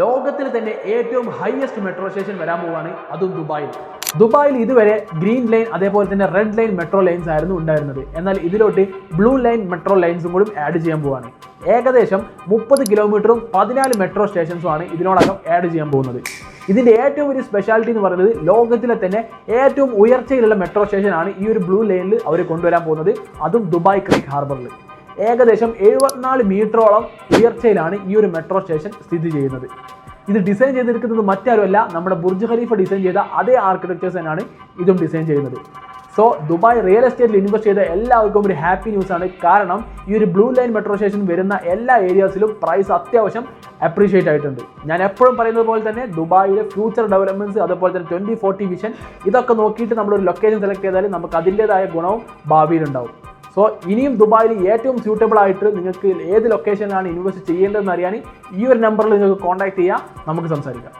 ലോകത്തിൽ തന്നെ ഏറ്റവും ഹയസ്റ്റ് മെട്രോ സ്റ്റേഷൻ വരാൻ പോവുകയാണ്, അതും ദുബായിൽ. ദുബായിൽ ഇതുവരെ ഗ്രീൻ ലൈൻ അതേപോലെ തന്നെ റെഡ് ലൈൻ മെട്രോ ലൈൻസ് ആയിരുന്നു ഉണ്ടായിരുന്നത്. എന്നാൽ ഇതിലോട്ട് ബ്ലൂ ലൈൻ മെട്രോ ലൈൻസും കൂടി ആഡ് ചെയ്യാൻ പോവുകയാണ്. ഏകദേശം 30 കിലോമീറ്ററും 14 മെട്രോ സ്റ്റേഷൻസുമാണ് ഇതിനോടകം ആഡ് ചെയ്യാൻ പോകുന്നത്. ഇതിൻ്റെ ഏറ്റവും വലിയ സ്പെഷ്യാലിറ്റി എന്ന് പറയുന്നത് ലോകത്തിലെ തന്നെ ഏറ്റവും ഉയർച്ചയിലുള്ള മെട്രോ സ്റ്റേഷനാണ് ഈ ഒരു ബ്ലൂ ലൈനിൽ അവർ കൊണ്ടുവരാൻ പോകുന്നത്, അതും ദുബായ് ക്രീക്ക് ഹാർബറിൽ. ഏകദേശം 74 മീറ്ററോളം ഉയർച്ചയിലാണ് ഈ ഒരു മെട്രോ സ്റ്റേഷൻ സ്ഥിതി ചെയ്യുന്നത്. ഇത് ഡിസൈൻ ചെയ്തിരിക്കുന്നത് മറ്റാരുമല്ല, നമ്മുടെ ബുർജ് ഖലീഫ ഡിസൈൻ ചെയ്ത അതേ ആർക്കിടെക്ചേഴ്സ് തന്നെയാണ് ഇതും ഡിസൈൻ ചെയ്യുന്നത്. സോ ദുബായ് റിയൽ എസ്റ്റേറ്റിൽ ഇൻവെസ്റ്റ് ചെയ്ത എല്ലാവർക്കും ഒരു ഹാപ്പി ന്യൂസ് ആണ്. കാരണം ഈ ഒരു ബ്ലൂ ലൈൻ മെട്രോ സ്റ്റേഷൻ വരുന്ന എല്ലാ ഏരിയാസിലും പ്രൈസ് അത്യാവശ്യം അപ്രീഷിയേറ്റ് ആയിട്ടുണ്ട്. ഞാൻ എപ്പോഴും പറയുന്നത് പോലെ തന്നെ ദുബായിലെ ഫ്യൂച്ചർ ഡെവലപ്മെന്റ്സ് അതുപോലെ തന്നെ 2040 വിഷൻ ഇതൊക്കെ നോക്കിയിട്ട് നമ്മളൊരു ലൊക്കേഷൻ സെലക്ട് ചെയ്താൽ നമുക്ക് അതിൻ്റെതായ ഗുണവും ഭാവിയിലുണ്ടാവും. സോ ഇനിയും ദുബായിൽ ഏറ്റവും സ്യൂട്ടബിൾ ആയിട്ട് നിങ്ങൾക്ക് ഏത് ലൊക്കേഷനിലാണ് ഇൻവെസ്റ്റ് ചെയ്യേണ്ടതെന്ന് അറിയാൻ ഈ ഒരു നമ്പറിൽ നിങ്ങൾക്ക് കോൺടാക്ട് ചെയ്യാം, നമുക്ക് സംസാരിക്കാം.